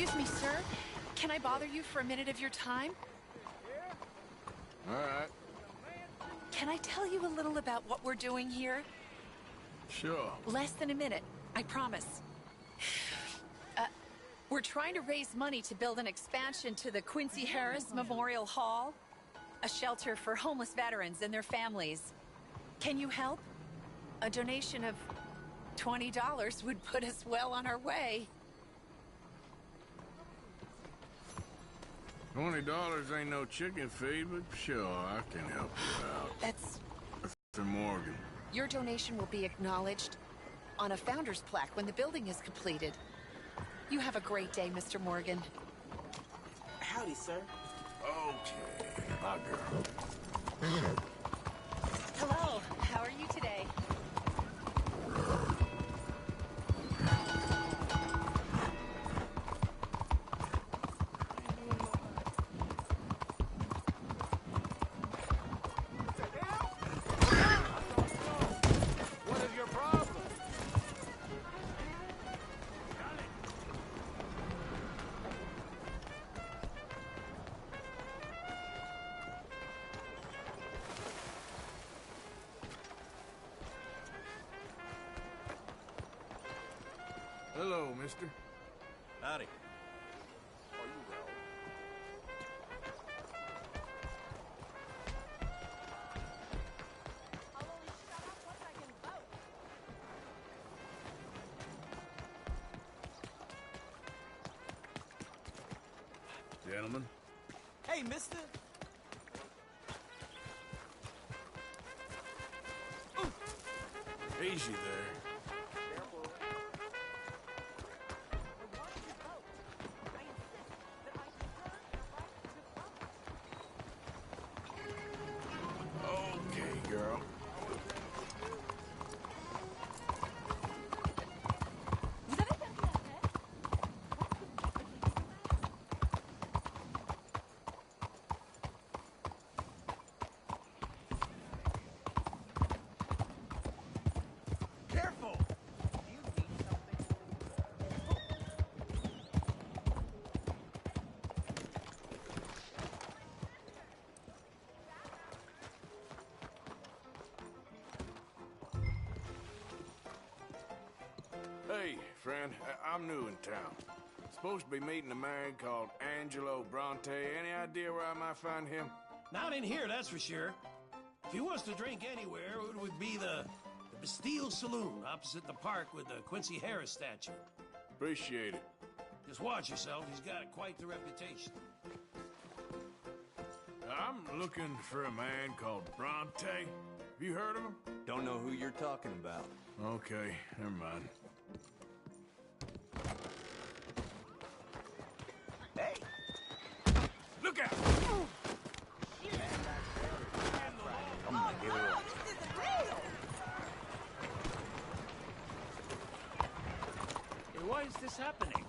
Excuse me, sir. Can I bother you for a minute of your time? All right. Can I tell you a little about what we're doing here? Sure. Less than a minute, I promise. We're trying to raise money to build an expansion to the Quincy Harris Memorial Hall, a shelter for homeless veterans and their families. Can you help? A donation of $20 would put us well on our way. $20 ain't no chicken feed, but sure, I can help you out. That's... Mr. Morgan. Your donation will be acknowledged on a founder's plaque when the building is completed. You have a great day, Mr. Morgan. Howdy, sir. Okay, my girl. Hello, how are you today? Hello, mister. Howdy. Gentlemen. Hey, mister. Easy there. Okay, girl. Careful! Hey, friend, I'm new in town. Supposed to be meeting a man called Angelo Bronte. Any idea where I might find him? Not in here, that's for sure. If he wants to drink anywhere, it would be the Bastille Saloon opposite the park with the Quincy Harris statue. Appreciate it. Just watch yourself, he's got quite the reputation. I'm looking for a man called Bronte. Have you heard of him? Don't know who you're talking about. Okay, never mind. Hey! Look out! Come on, give her up. This isn't real! Hey, why is this happening?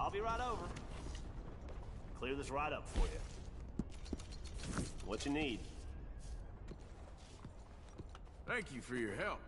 I'll be right over. Clear this right up for you. What you need? Thank you for your help.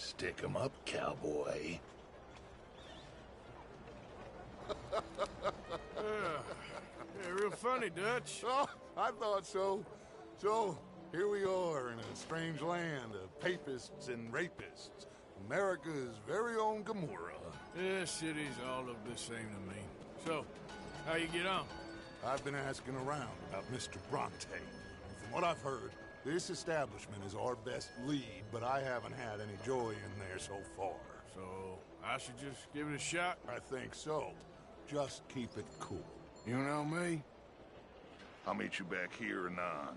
Stick 'em up, cowboy. Yeah, real funny, Dutch. Oh, I thought so. So, here we are in a strange land of papists and rapists. America's very own Gomorrah. Yeah, cities all look the same to me. So, how you get on? I've been asking around about Mr. Bronte. And from what I've heard, this establishment is our best lead, but I haven't had any joy in there so far. So, I should just give it a shot? I think so. Just keep it cool. You know me? I'll meet you back here anon.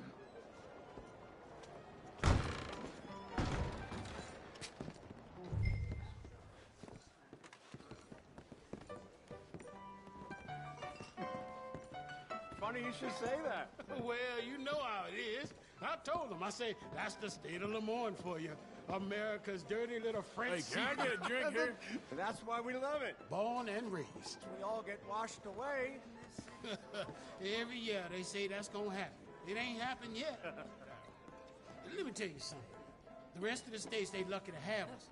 Funny you should say that. Well, you know how it is. I told him. I say, that's the state of Lemoyne for you. America's dirty little French Hey, can I get a drink here? That's why we love it. born and raised. We all get washed away. Every year they say that's gonna happen. It ain't happened yet. Let me tell you something. The rest of the states, they lucky to have us.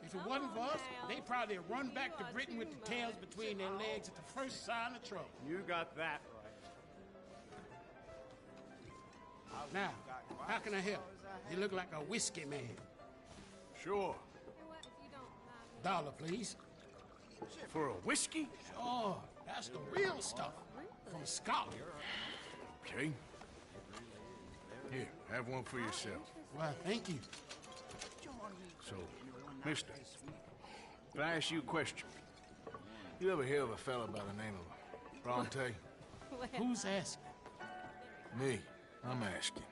If it wasn't for us, they'd probably run back to Britain with the tails between their legs at the first sign of trouble. You got that right. Now, how can I help? You look like a whiskey man. Sure. $1, please. For a whiskey? Oh, that's the real stuff. From Scotland. Okay. Here, have one for yourself. Well, thank you. So, mister, can I ask you a question? You ever hear of a fella by the name of Bronte? Who's asking? Me. I'm asking.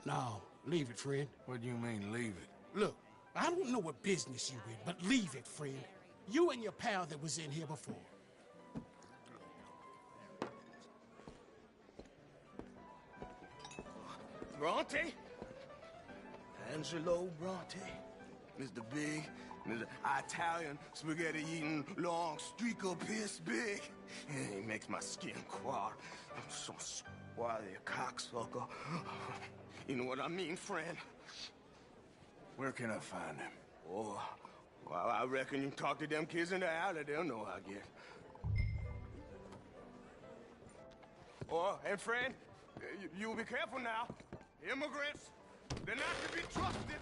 No, leave it, friend. What do you mean, leave it? Look, I don't know what business you in, but leave it, friend. You and your pal that was in here before. Bronte? Angelo Bronte. Mr. Big, Mr. Italian, spaghetti-eating, long streaker piss big. Yeah, he makes my skin crawl. I'm so swarthy, a cocksucker. You know what I mean, friend? Where can I find him? Oh, well, I reckon you can talk to them kids in the alley. They'll know how I get. Oh, and friend, you be careful now. Immigrants, they're not to be trusted.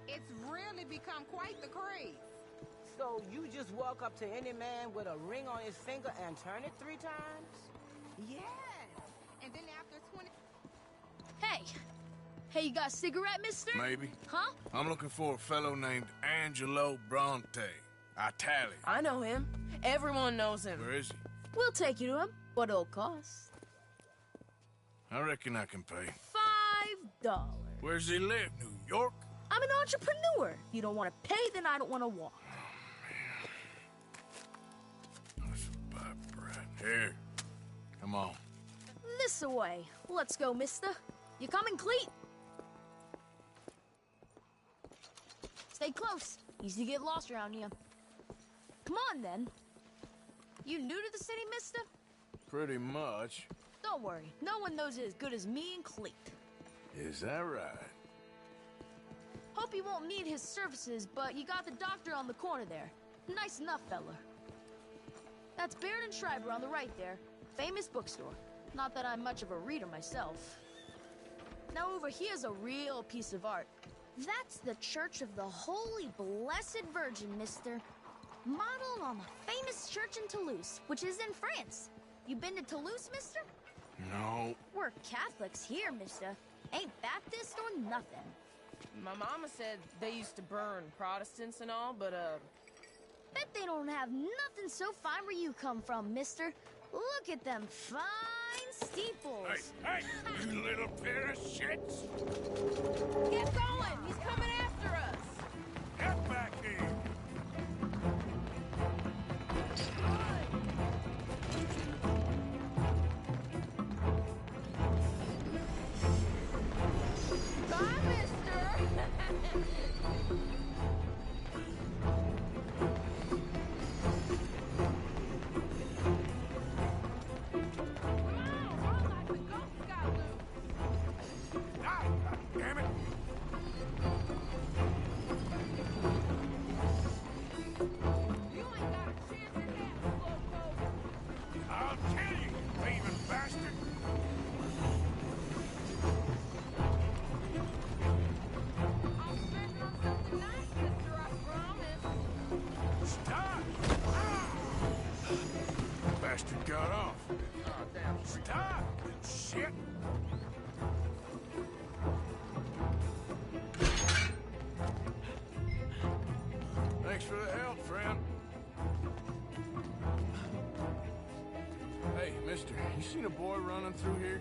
It's really become quite the craze. So you just walk up to any man with a ring on his finger and turn it 3 times? Yes. And then after 20... Hey! Hey, you got a cigarette, mister? Maybe. Huh? I'm looking for a fellow named Angelo Bronte. Italian. I know him. Everyone knows him. Where is he? We'll take you to him. What it'll cost? I reckon I can pay. $5. Where's he live? New York? I'm an entrepreneur. If you don't want to pay, then I don't want to walk. That's a bad bread. Here. Come on. This away. Let's go, mister. You coming, Cleet? Stay close. Easy to get lost around here. Come on, then. You new to the city, mister? Pretty much. Don't worry. No one knows it as good as me and Cleet. Is that right? Hope you won't need his services, but you got the doctor on the corner there. Nice enough, fella. That's Baird and Schreiber on the right there. Famous bookstore. Not that I'm much of a reader myself. Now over here's a real piece of art. That's the Church of the Holy Blessed Virgin, mister. Modeled on the famous church in Toulouse, which is in France. You been to Toulouse, mister? No. We're Catholics here, mister. Ain't Baptist or nothing. My mama said they used to burn Protestants and all, but, Bet they don't have nothing so fine where you come from, mister. Look at them fine steeples. Hey, you little pair of shits! Get going! He's coming after us! Get back here! Stop! Shit! Thanks for the help, friend. Hey, mister, you seen a boy running through here?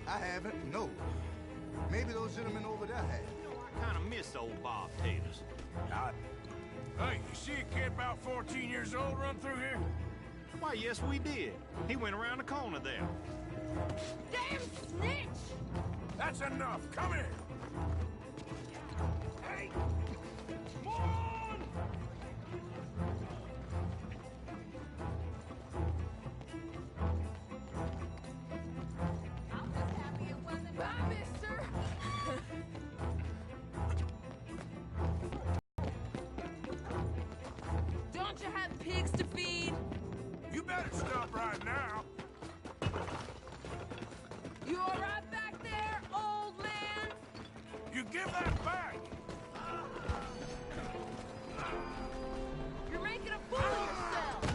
I haven't, no. Maybe those gentlemen over there have. I kind of miss old Bob Taters. Hey, you see a kid about 14 years old run through here? Why, yes, we did. He went around the corner there. Damn snitch! That's enough. Come here. Hey! Come on! I'm just happy it wasn't Bye, mister. Don't you have pigs to feed? You better stop right now. You all right back there, old man? You give that back. You're making a fool of yourself!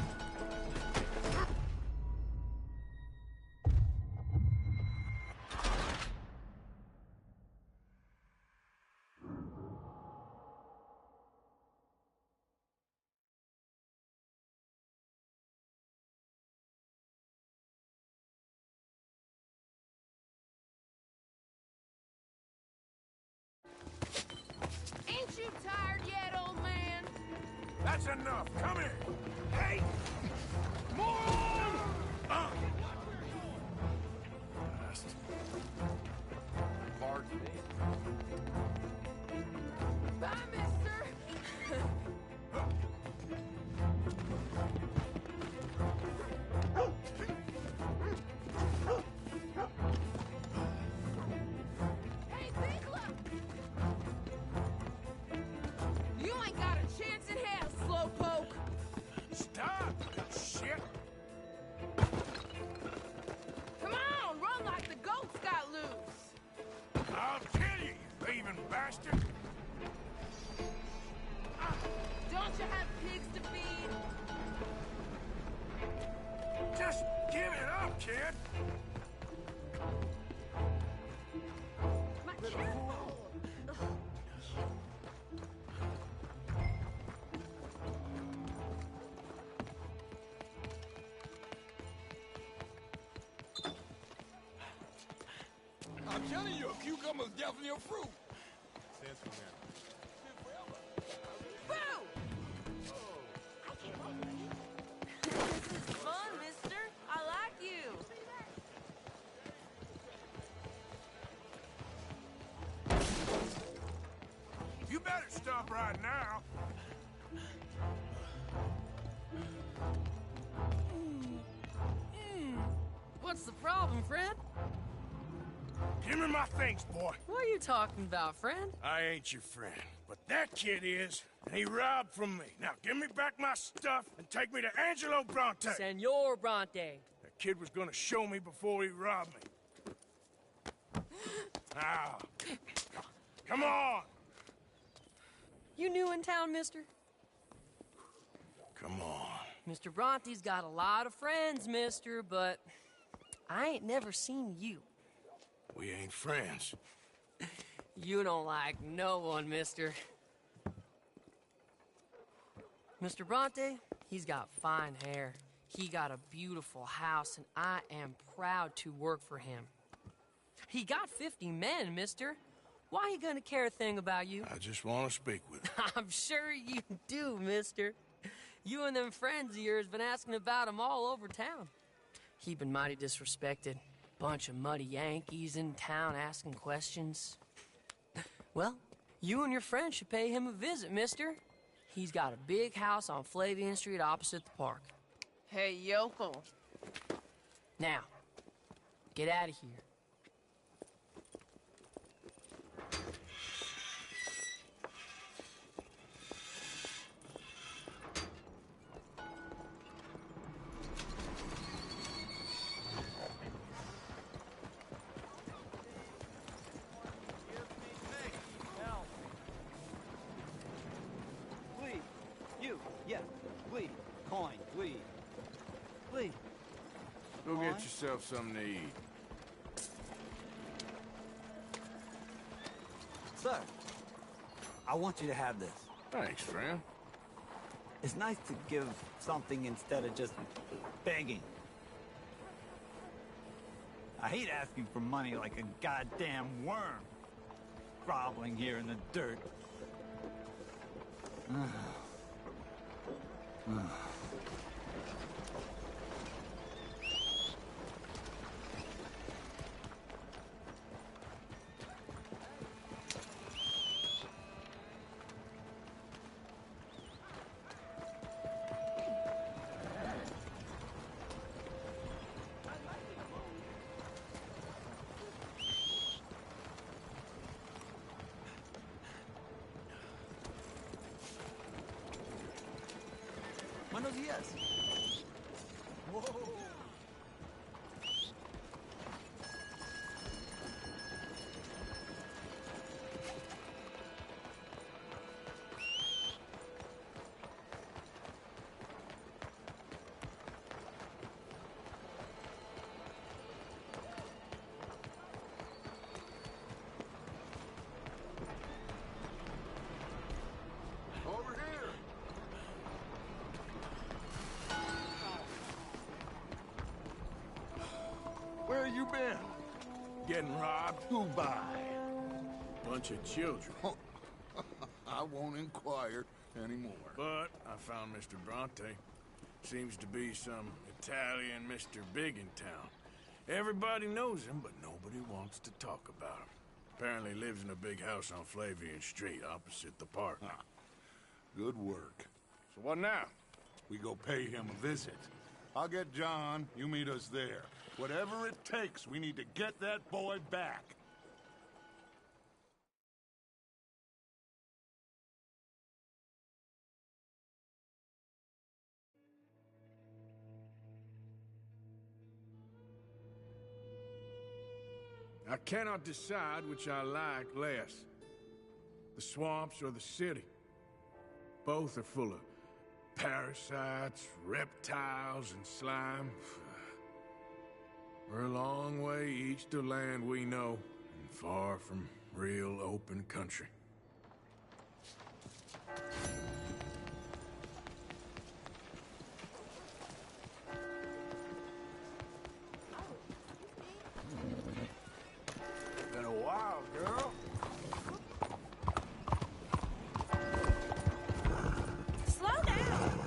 Ain't you tired yet, old man? That's enough. Come here. Hey! More! Pardon me. Bye, mister. Hey, Bigelow! You ain't got a chance in hell, slowpoke. Stop! Shit! Come on, run like the goats got loose. I'll kill you, you thieving bastard! Don't you have pigs to feed? Just give it up, kid! I'm telling you, a cucumber's definitely a fruit. Boo! This is fun, mister. I like you. You better stop right now. What's the problem, friend? Give me my things, boy. What are you talking about, friend? I ain't your friend, but that kid is, and he robbed from me. Now give me back my stuff and take me to Angelo Bronte. Senor Bronte. That kid was gonna show me before he robbed me. Now, come on. You new in town, mister? Come on. Mr. Bronte's got a lot of friends, mister, but I ain't never seen you. We ain't friends. You don't like no one, mister. Mr. Bronte, he's got fine hair. He got a beautiful house, and I am proud to work for him. He got 50 men, mister. Why he gonna care a thing about you? I just want to speak with him. I'm sure you do, mister. You and them friends of yours been asking about him all over town. He been mighty disrespected. Bunch of muddy Yankees in town asking questions. Well, you and your friend should pay him a visit, mister. He's got a big house on Flavian Street opposite the park. Hey, yokel. Now, get out of here. Please. You. Yes. Please. Coin. Please. Please. Go get yourself something to eat. Sir, I want you to have this. Thanks, friend. It's nice to give something instead of just begging. I hate asking for money like a goddamn worm, groveling here in the dirt. Buenos días. Whoa. Over here! Where you been? Getting robbed? Who by? Bunch of children. I won't inquire anymore. But I found Mr. Bronte. Seems to be some Italian Mr. Big in town. Everybody knows him, but nobody wants to talk about him. Apparently lives in a big house on Flavian Street, opposite the park. Good work. So what now? We go pay him a visit. I'll get John, you meet us there. Whatever it takes, we need to get that boy back. I cannot decide which I like less. The swamps or the city. Both are full of parasites, reptiles, and slime. We're a long way east of land we know, and far from real open country. Been a while, girl. Slow down.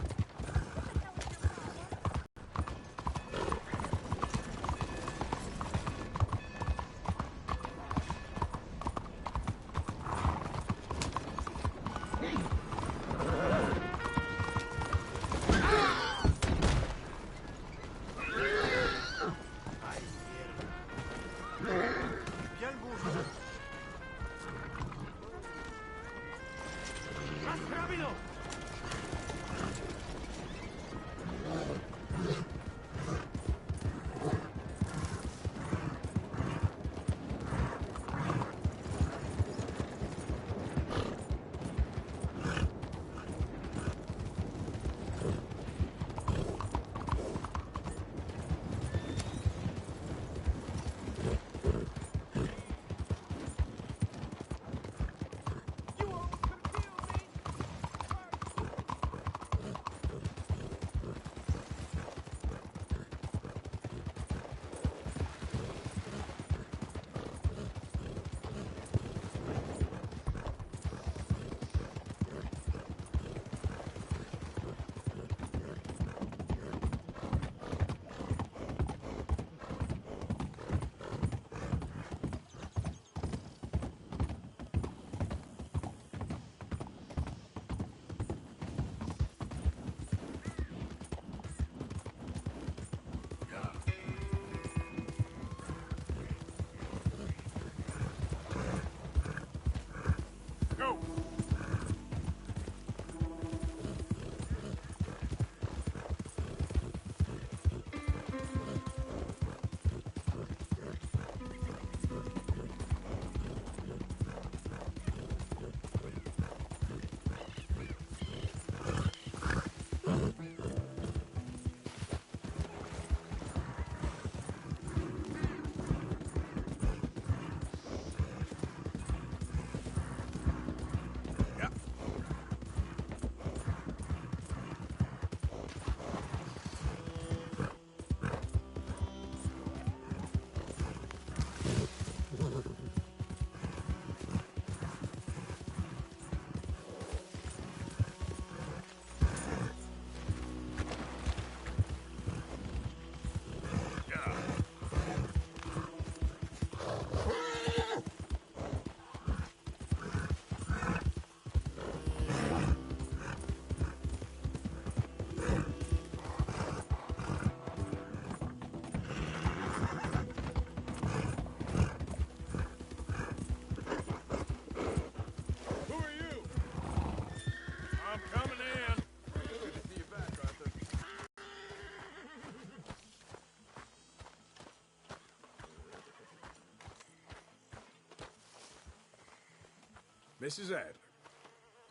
Mrs. Adler.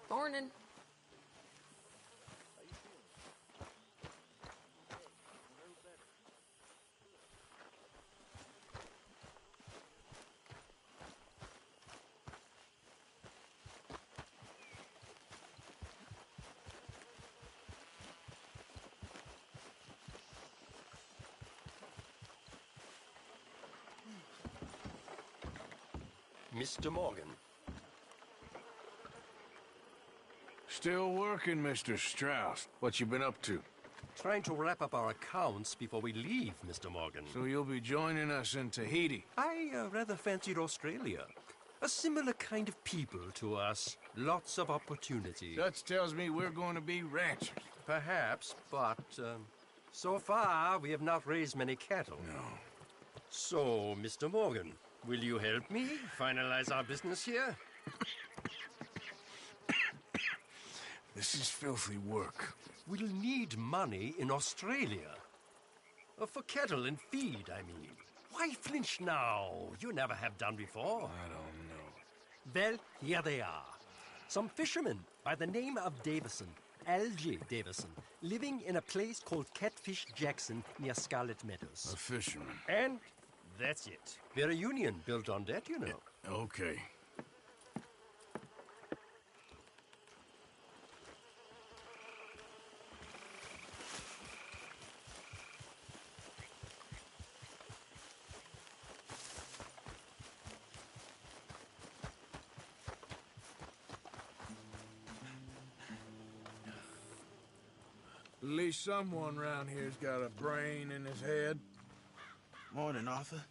Morning. Mr. Morgan. Still working, Mr. Strauss. What you been up to? Trying to wrap up our accounts before we leave, Mr. Morgan. So you'll be joining us in Tahiti? I rather fancied Australia. A similar kind of people to us. Lots of opportunity. Dutch tells me we're going to be ranchers. Perhaps, but so far we have not raised many cattle. No. So, Mr. Morgan, will you help me finalize our business here? This is filthy work. We'll need money in Australia. For cattle and feed, I mean. Why flinch now? You never have done before. I don't know. Well, here they are. Some fishermen by the name of Davison, L.J. Davison, living in a place called Catfish Jackson near Scarlet Meadows. A fisherman. And that's it. We're a union built on that, you know. Okay. At least someone around here's got a brain in his head. Morning, Arthur.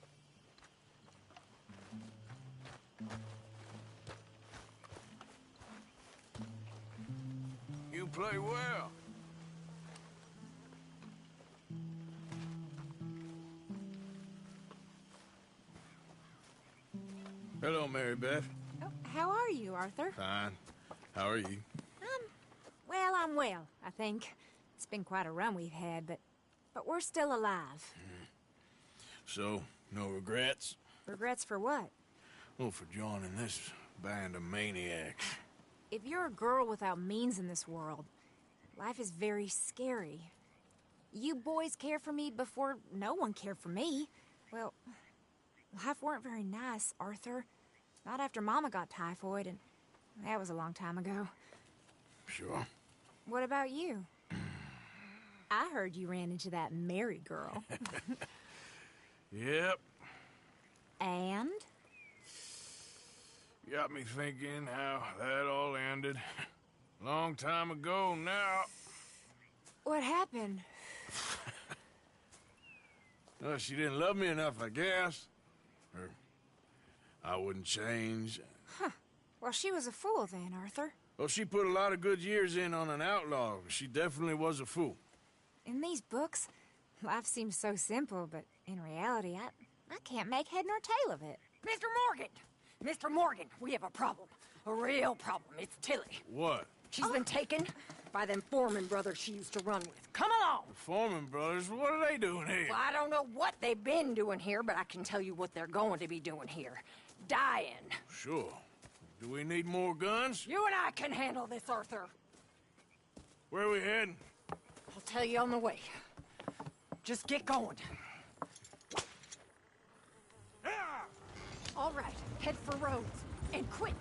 You play well. Hello, Mary Beth. Oh, how are you, Arthur? Fine. How are you? Well, I'm well, I think. It's been quite a run we've had, but we're still alive. So, no regrets? Regrets for what? Well, for joining this band of maniacs. If you're a girl without means in this world, life is very scary. You boys cared for me before no one cared for me. Well, life weren't very nice, Arthur. Not after Mama got typhoid, and that was a long time ago. Sure. What about you? I heard you ran into that Mary girl. Yep. And? Got me thinking how that all ended. Long time ago now. What happened? Well, she didn't love me enough, I guess. Or I wouldn't change. Huh. Well, she was a fool then, Arthur. Well, she put a lot of good years in on an outlaw. She definitely was a fool. In these books, life seems so simple, but in reality, I can't make head nor tail of it. Mr. Morgan! Mr. Morgan, we have a problem. A real problem. It's Tilly. What? She's been taken by them Foreman brothers she used to run with. Come along! The Foreman brothers? What are they doing here? Well, I don't know what they've been doing here, but I can tell you what they're going to be doing here. Dying. Sure. Do we need more guns? You and I can handle this, Arthur. Where are we heading? I'll tell you on the way. Just get going. All right, head for Rhodes. And quick.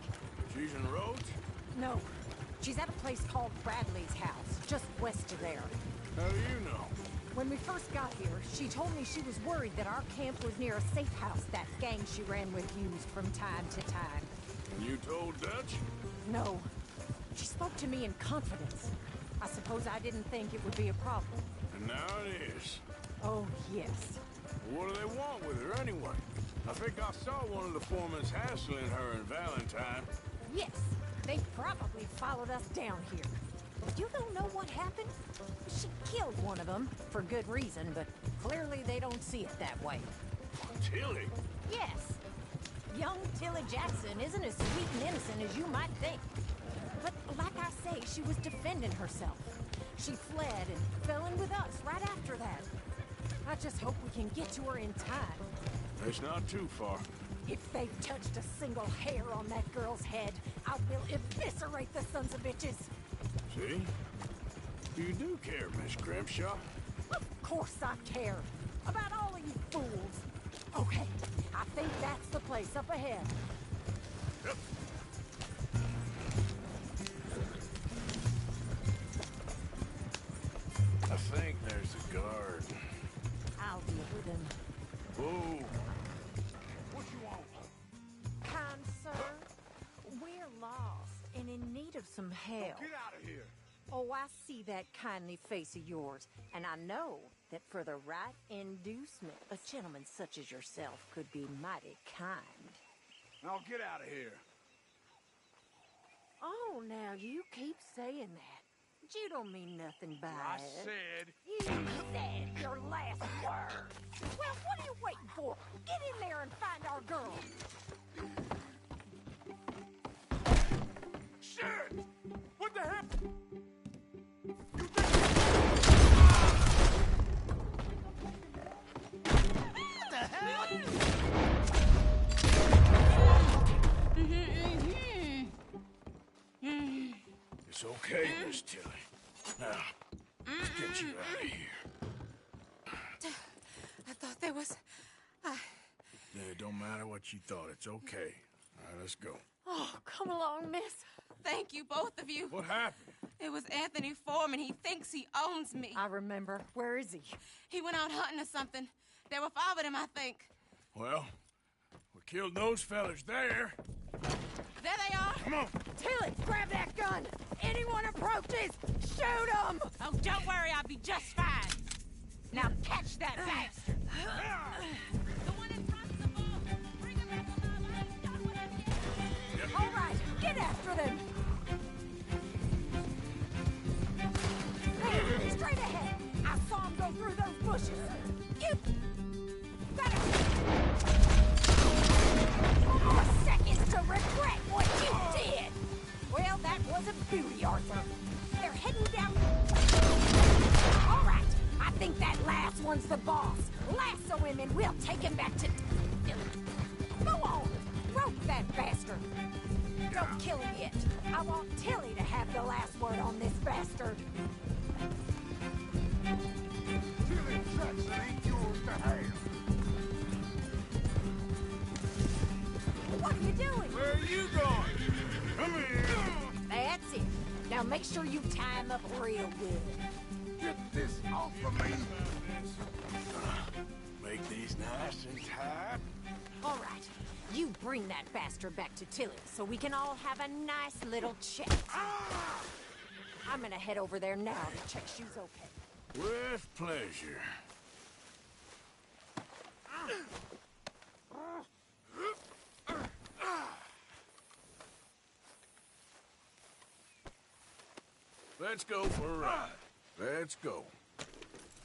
She's in Rhodes? No. She's at a place called Bradley's house, just west of there. How do you know? When we first got here, she told me she was worried that our camp was near a safe house that gang she ran with used from time to time. And you told Dutch? No. She spoke to me in confidence. I suppose I didn't think it would be a problem. And now it is. Oh, yes. What do they want with her anyway? I think I saw one of the foremans hassling her and Valentine. Yes. They probably followed us down here. You don't know what happened? She killed one of them, for good reason, but clearly they don't see it that way. Tilly? Yes. Young Tilly Jackson isn't as sweet and innocent as you might think. But like I say, she was defending herself. She fled and fell in with us right after that. I just hope we can get to her in time. It's not too far. If they've touched a single hair on that girl's head, I will eviscerate the sons of bitches. See? You do care, Miss Grimshaw. Of course I care. About all of you fools. Okay, I think that's the place up ahead. Yep. I think there's a guard. I'll deal with him. Whoa. What you want? Kind sir, we're lost and in need of some help. Get out of here. Oh, I see that kindly face of yours, and I know that for the right inducement, a gentleman such as yourself could be mighty kind. Now get out of here. Oh, now you keep saying that. But you don't mean nothing by I it. said... You said your last word. Well, what are you waiting for? Get in there and find our girl. Shit! What the heck? What the hell? It's okay, Miss Tilly. Now, let's get you out of here. I thought there was... Yeah, it don't matter what you thought. It's okay. All right, let's go. Oh, come along, miss. Thank you, both of you. What happened? It was Anthony Foreman. He thinks he owns me. I remember. Where is he? He went out hunting or something. There were 5 of them, I think. Well, we killed those fellas there. There they are. Come on. Tilly, grab that gun. Anyone approaches, shoot them. Oh, don't worry. I'll be just fine. Now catch that bastard. The one in front of the ball. Bring him back alive. I ain't done with him yet. All right, get after them. Hey, straight ahead. I saw him go through those bushes. You better... More seconds to regret what you did. Well, that was a beauty, Arthur. They're heading down... All right, I think that last one's the boss. Lasso him and we'll take him back to... Go on, rope that bastard. Don't kill him yet. I want Tilly to have the last word on this bastard. Tilly Jackson ain't yours to have. What are you doing? Where are you going? Come here. That's it. Now make sure you tie him up real good. Get this off of me. Make these nice and tight. All right, you bring that bastard back to Tilly so we can all have a nice little chat. I'm gonna head over there now to check she's okay. With pleasure. Let's go for a ride. Let's go.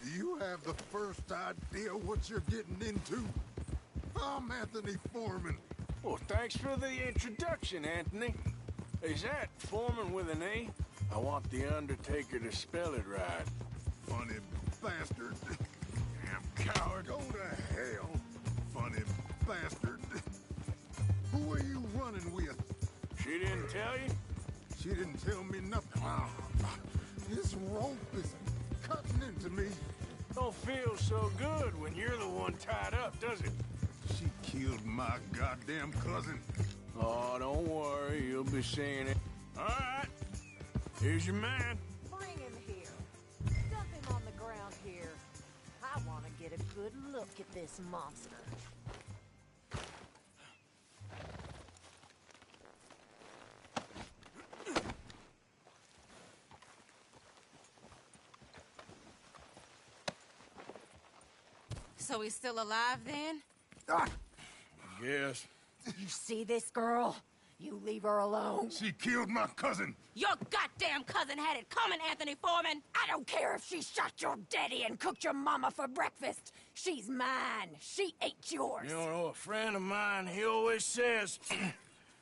Do you have the first idea what you're getting into? I'm Anthony Foreman. Well, thanks for the introduction, Anthony. Is that Foreman with an A? I want the Undertaker to spell it right. Funny bastard. Damn coward. Go to hell, funny bastard. Who are you running with? She didn't tell you? She didn't tell me nothing. This rope is cutting into me. Don't feel so good when you're the one tied up, does it? She killed my goddamn cousin. Oh, don't worry. You'll be seeing it. All right. Here's your man. Bring him here. Dump him on the ground here. I want to get a good look at this monster. So he's still alive then? Yes. You see this girl? You leave her alone. She killed my cousin. Your goddamn cousin had it coming, Anthony Foreman! I don't care if she shot your daddy and cooked your mama for breakfast. She's mine. She ate yours. You know, a friend of mine, he always says,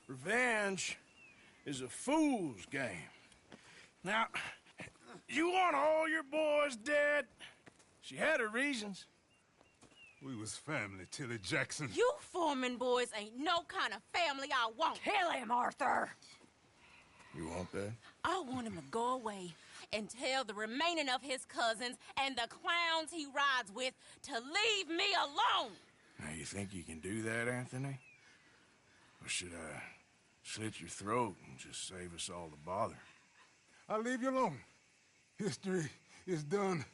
revenge is a fool's game. Now, you want all your boys dead? She had her reasons. We was family, Tilly Jackson. You Foreman boys ain't no kind of family I want. Kill him, Arthur! You want that? I want him to go away and tell the remaining of his cousins and the clowns he rides with to leave me alone! Now, you think you can do that, Anthony? Or should I slit your throat and just save us all the bother? I'll leave you alone. History is done.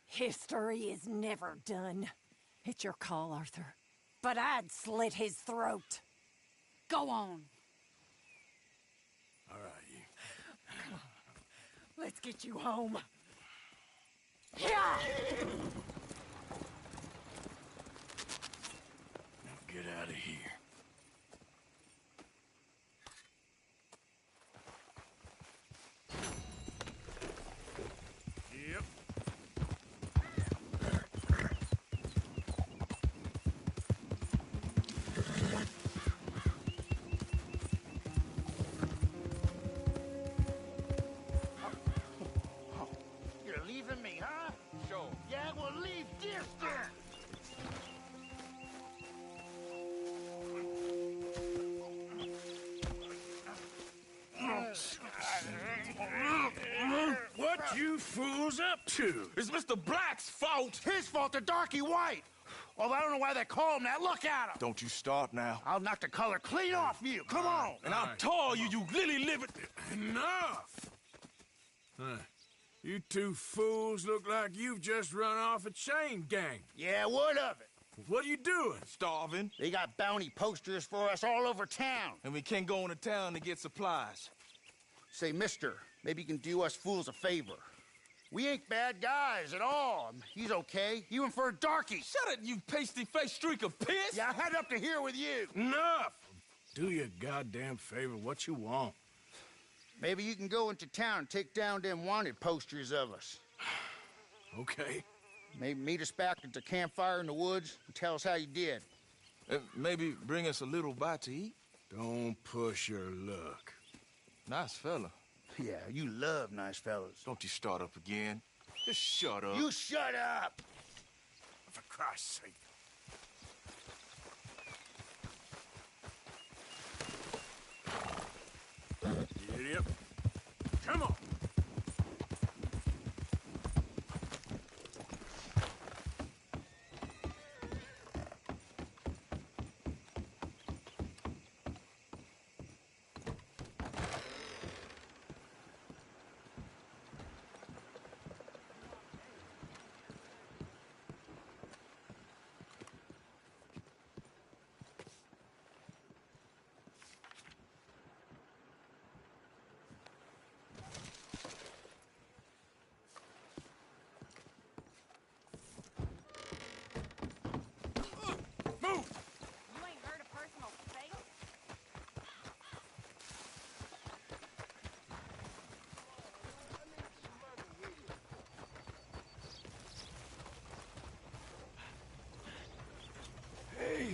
History is never done. It's your call, Arthur. But I'd slit his throat. Go on. All right, you. Come on. Let's get you home. Yeah! Now get out of here. Yep. You're leaving me, huh? Sure. Yeah, well, leave this then. What you fools up to? It's Mr. Black's fault. His fault, the darky white. Although I don't know why they call him that. Look at him. Don't you start now. I'll knock the color clean off you. Come on. And I'll tar you, you lily-livered... Enough! Huh. You two fools look like you've just run off a chain gang. Yeah, what of it? What are you doing? Starving. They got bounty posters for us all over town. And we can't go into town to get supplies. Say, mister, maybe you can do us fools a favor. We ain't bad guys at all. He's okay. Even for a darky. Shut it, you pasty-faced streak of piss! Yeah, I had up to here with you. Enough! Do your goddamn favor what you want. Maybe you can go into town and take down them wanted posters of us. Okay. Maybe meet us back at the campfire in the woods and tell us how you did. Maybe bring us a little bite to eat? Don't push your luck. Nice fella. Yeah, you love nice fellas. Don't you start up again. Just shut up. You shut up! For Christ's sake. Idiot. Come on.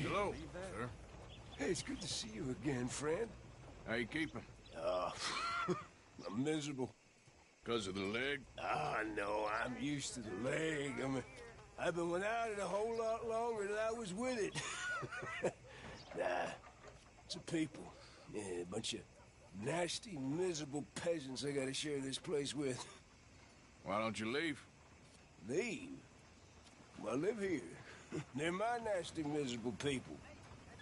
Hello, sir. Hey, it's good to see you again, friend. How you keeping? I'm miserable. Because of the leg? Ah, no, I'm used to the leg. I've been without it a whole lot longer than I was with it. Nah, it's a people. Yeah, a bunch of nasty, miserable peasants I gotta share this place with. Why don't you leave? Leave? Well, I live here. They're my nasty, miserable people.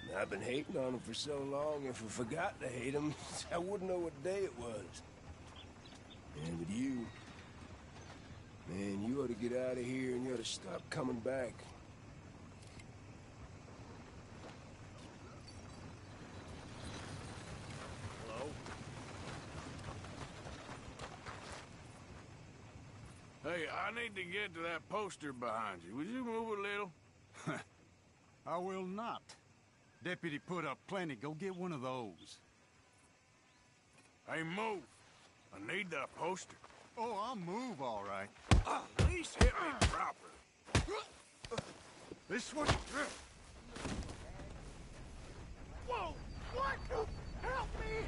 And I've been hating on them for so long, if I forgot to hate them, I wouldn't know what day it was. And with you, man, you ought to get out of here and you ought to stop coming back. Hello? Hey, I need to get to that poster behind you. Would you move a little? I will not. Deputy put up plenty. Go get one of those. Hey, move. I need that poster. Oh, I'll move, all right. At least hit me proper. This one. Whoa! What? Help me!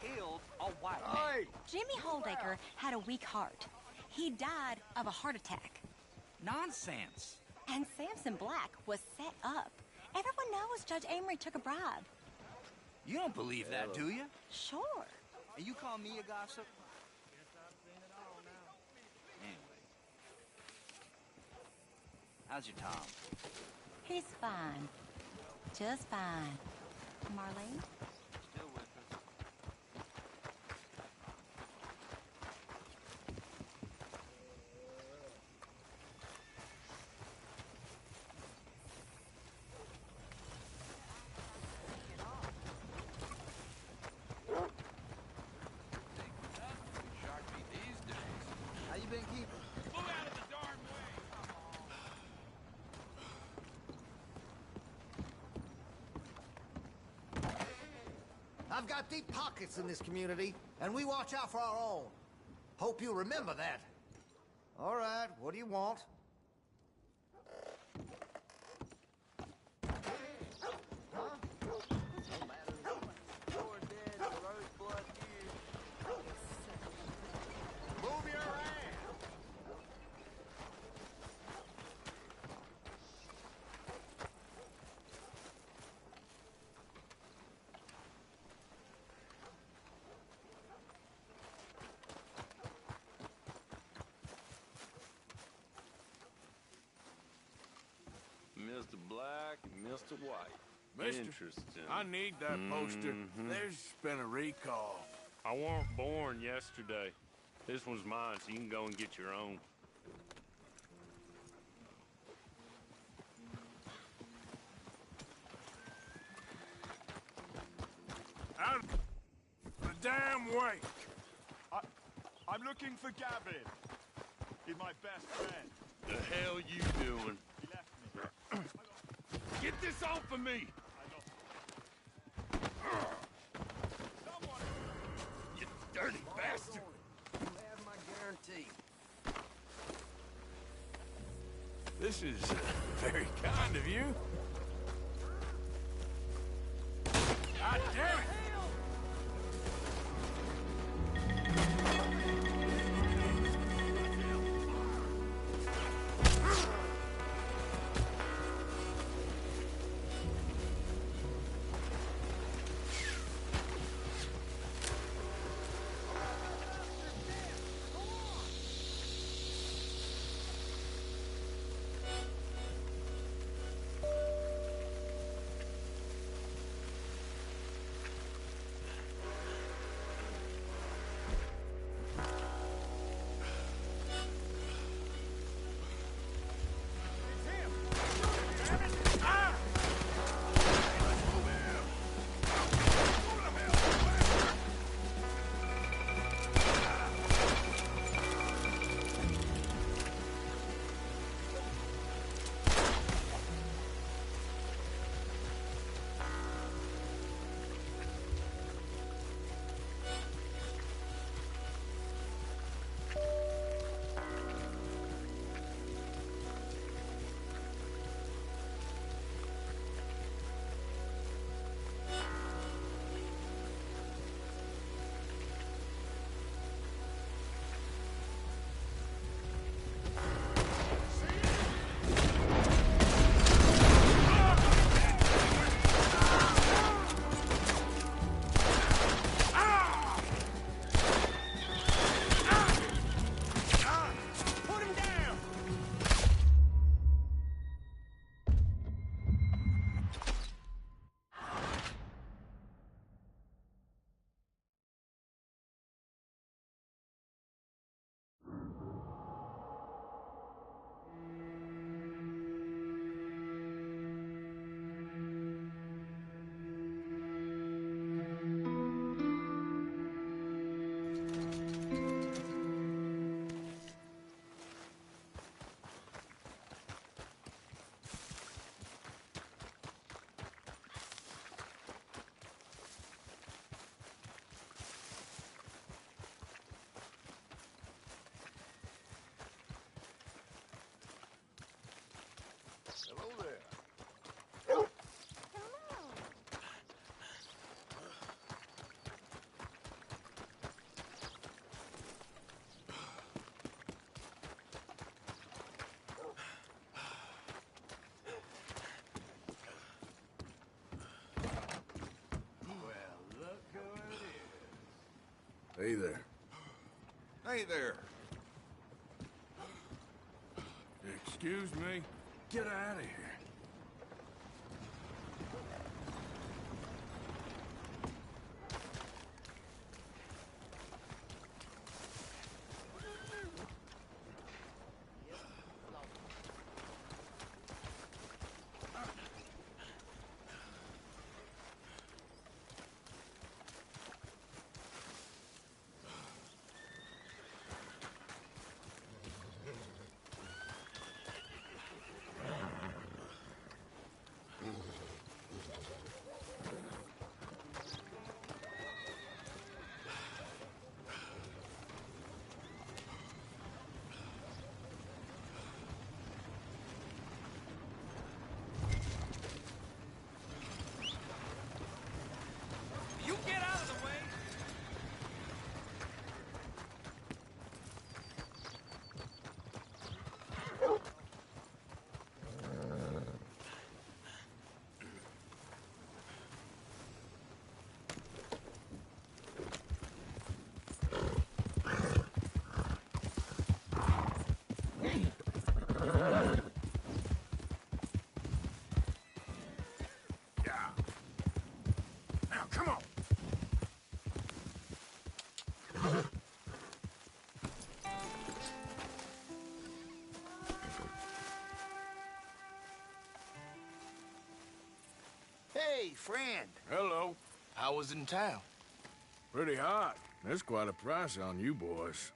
killed a white man. Jimmy Holdaker had a weak heart. He died of a heart attack. Nonsense. And Samson Black was set up. Everyone knows Judge Amory took a bribe. You don't believe that, do you? Sure. And you call me a gossip? Anyway. How's your Tom? He's fine. Just fine. Marlene? Still with us. How you been keeping? I've got deep pockets in this community, and we watch out for our own. Hope you remember that. All right, what do you want? Move your ass! Mr. Black and Mr. White. Mister, Interesting. I need that poster. Mhm. There's been a recall. I weren't born yesterday. This one's mine, so you can go and get your own. Out of the damn way! I'm looking for Gavin. He's my best friend. The hell you doing? He left me. Get this off of me! You dirty bastard! You have my guarantee. This is very kind of you. God damn it! Hey there. Hey there. Excuse me? Get out of here. You get out of the way! Yeah. Now, come on. Hey, friend. Hello. How was it in town? Pretty hot. That's quite a price on you boys.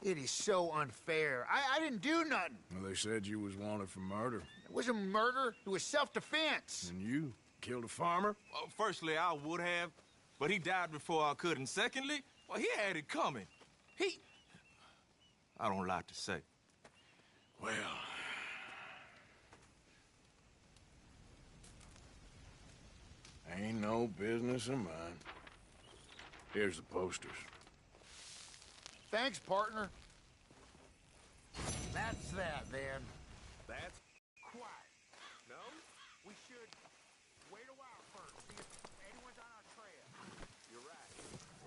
It is so unfair. I didn't do nothing. Well, they said you was wanted for murder. It wasn't murder. It was self-defense. And you killed a farmer? Well, firstly, I would have, but he died before I could. And secondly, well, he had it coming. I don't like to say. Well... ain't no business of mine. Here's the posters. Thanks, partner. That's that, then. That's Quiet. No? We should wait a while first, see if anyone's on our trail. You're right.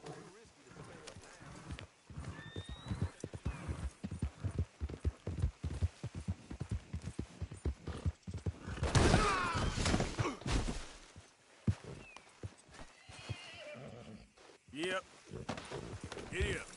Too risky to stay up now. Yep. Giddy up.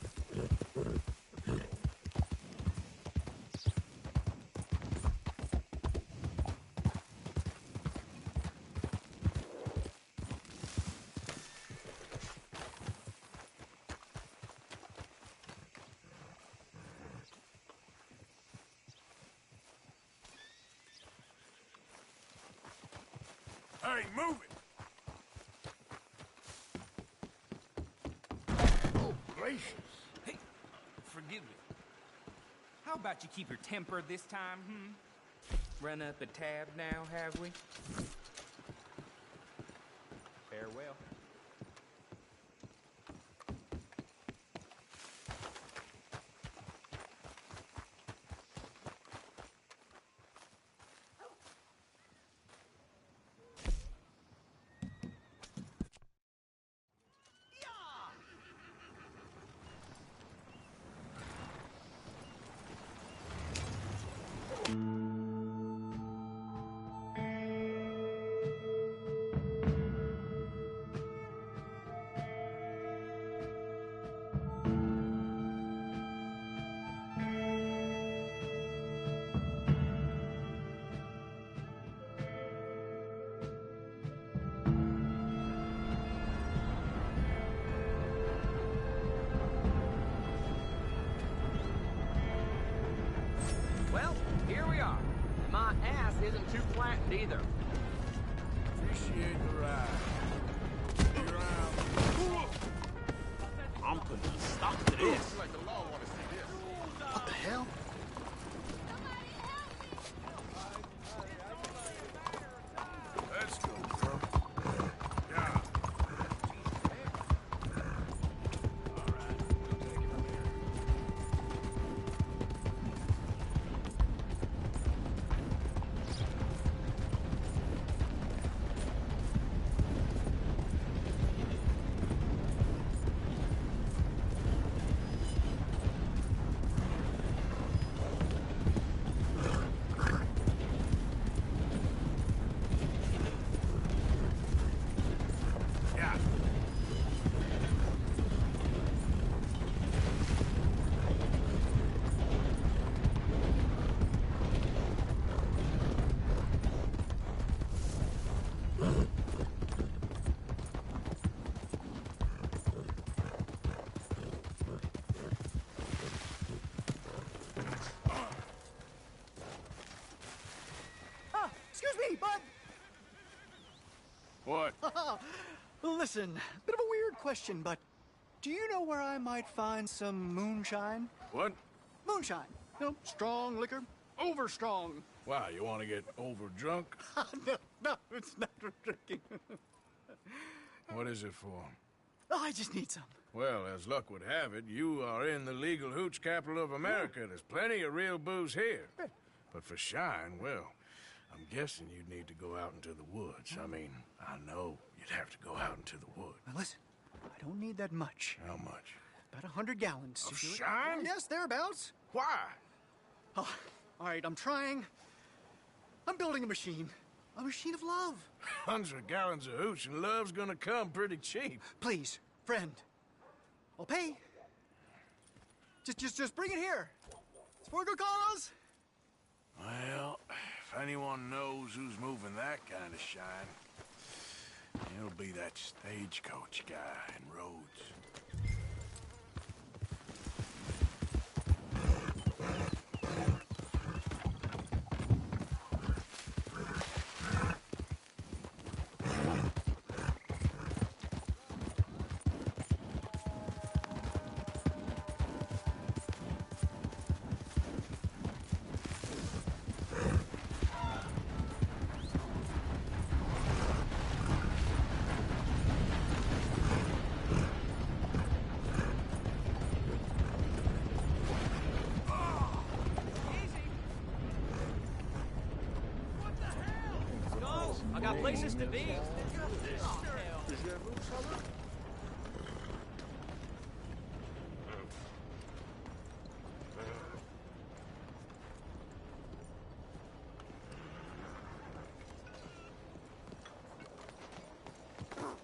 Hey, move it! Oh, gracious. Hey, forgive me. How about you keep your temper this time, Run up a tab now, have we? Farewell. Well, here we are. And my ass isn't too flattened either. Appreciate the ride. Be around. I'm putting a stop to this. What the hell? Let's go, bro. Yeah. What? Listen, bit of a weird question, but do you know where I might find some moonshine? What? Moonshine. You know, strong liquor. Over strong. Why, you want to get over drunk? No, it's not for drinking. What is it for? Oh, I just need some. Well, as luck would have it, you are in the legal hooch capital of America. There's plenty of real booze here. But for shine, well, I'm guessing you'd need to go out into the woods. I mean, I know you'd have to go out into the woods. Now listen, I don't need that much. How much? About 100 gallons. Of to do it. shine? Yes, thereabouts. Why? Oh, all right, I'm trying. I'm building a machine. A machine of love. 100 gallons of hooch and love's gonna come pretty cheap. Please, friend. I'll pay. Just bring it here. It's for a good cause. Well, if anyone knows who's moving that kind of shine, it'll be that stagecoach guy in Rhodes. I got places to be.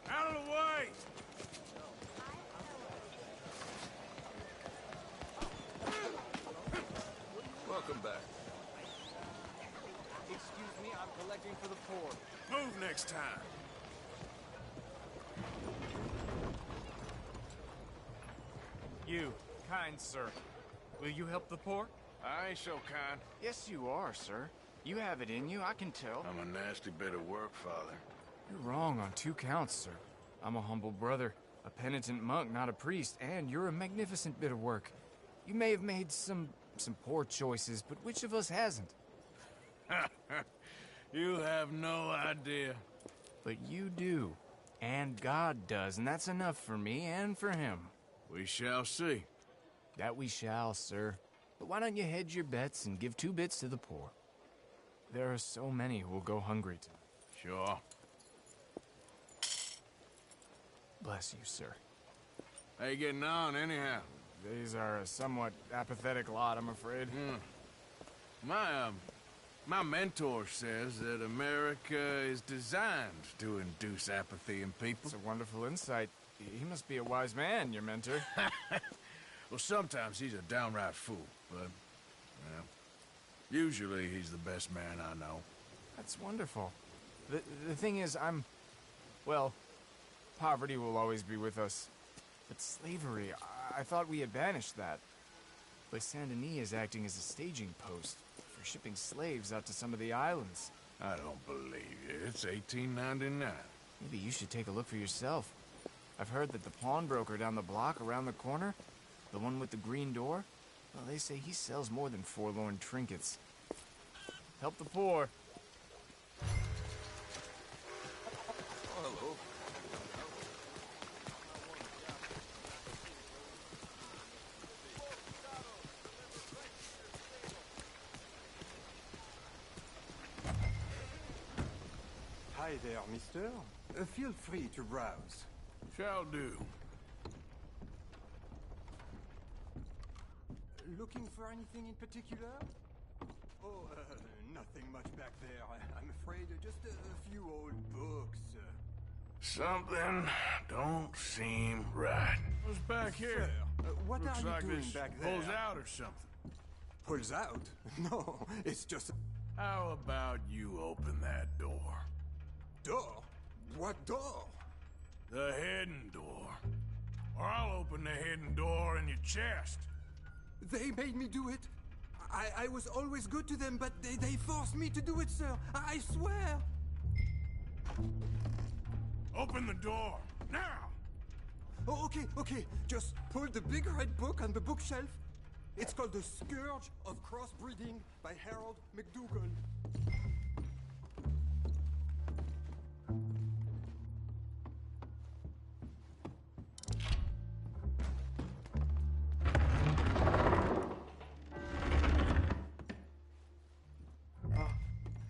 Out of the way! Welcome back. Excuse me, I'm collecting for the poor. Move next time. You, kind sir, will you help the poor? I ain't so kind. Yes, you are, sir. You have it in you, I can tell. I'm a nasty bit of work, Father. You're wrong on 2 counts, sir. I'm a humble brother, a penitent monk, not a priest, and you're a magnificent bit of work. You may have made some poor choices, but which of us hasn't? You have no idea. But you do. And God does, and that's enough for me and for him. We shall see. That we shall, sir. But why don't you hedge your bets and give 2 bits to the poor? There are so many who will go hungry tonight. Sure. Bless you, sir. How you getting on, anyhow? These are a somewhat apathetic lot, I'm afraid. My mentor says that America is designed to induce apathy in people. It's a wonderful insight. He must be a wise man, your mentor. Well, sometimes he's a downright fool, but, well, usually he's the best man I know. That's wonderful. The thing is, well, poverty will always be with us. But slavery, I thought we had banished that. But Saint Denis is acting as a staging post for shipping slaves out to some of the islands. I don't believe you. It's 1899. Maybe you should take a look for yourself. I've heard that the pawnbroker down the block around the corner, the one with the green door, well, they say he sells more than forlorn trinkets. Help the poor. Hello. Hi there, mister. Feel free to browse. Shall do. Looking for anything in particular? Oh, nothing much back there. I'm afraid just a few old books. Something don't seem right. What's back here? Sir, what Looks are you like doing this back there? pulls out or something. Pulls out? No, it's just... How about you open that door? Door? What door? The hidden door. Or I'll open the hidden door in your chest. They made me do it. I was always good to them, but they forced me to do it, sir. I swear. Open the door, now! Oh, okay. Just pull the big red book on the bookshelf. It's called The Scourge of Crossbreeding by Harold McDougall.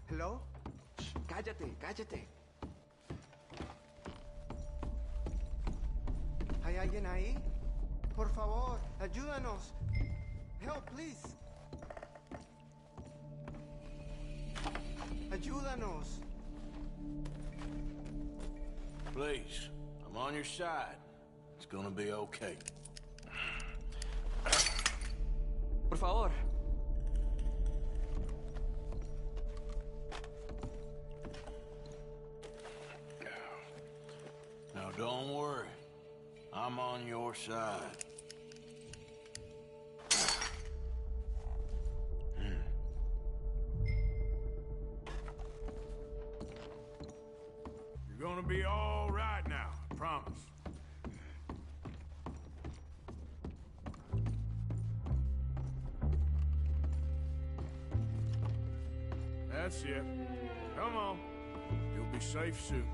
Hello? Shh, cállate. ¿Hay alguien ahí? Por favor, ayúdanos. Help, please. Ayúdanos. Please, I'm on your side. It's gonna be okay. Por favor. Now don't worry. I'm on your side. You're gonna be all right now, I promise. That's it. Come on. You'll be safe soon.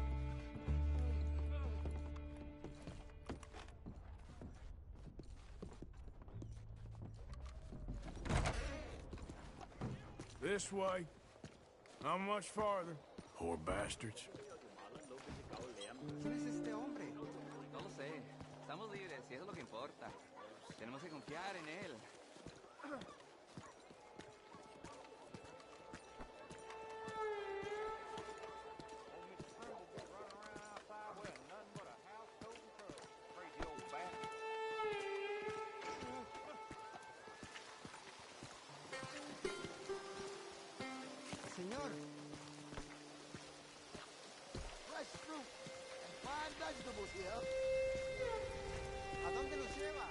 This way. Not much farther. Poor bastards. ¿Quién es este hombre? No lo sé. Estamos libres y eso es lo que importa. Tenemos que confiar en él. Señor. Fresh fruit and fine vegetables here. ¿A dónde nos lleva?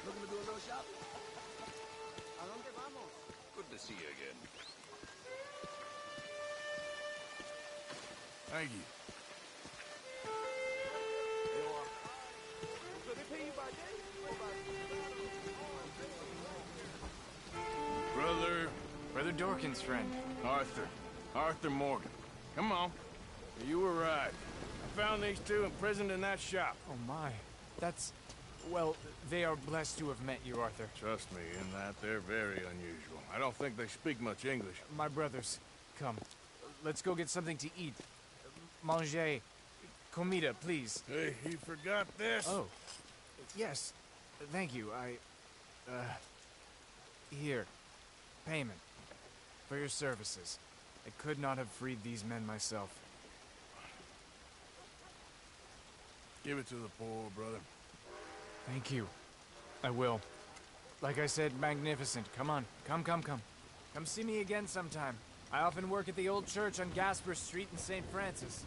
Looking to do a little shopping? ¿A dónde vamos? Good to see you again. Thank you. So they pay you by day or by... Brother Dorkin's friend. Arthur Morgan. Come on. You were right. I found these two imprisoned in that shop. Oh my. That's... Well, they are blessed to have met you, Arthur. Trust me, in that they're very unusual. I don't think they speak much English. My brothers, come. Let's go get something to eat. Manger. Comida, please. Hey, you forgot this? Oh. Yes. Thank you. Here. Payment. For your services. I could not have freed these men myself. Give it to the poor, brother. Thank you. I will. Like I said, magnificent. Come on. Come. Come see me again sometime. I often work at the old church on Gasper Street in St. Francis.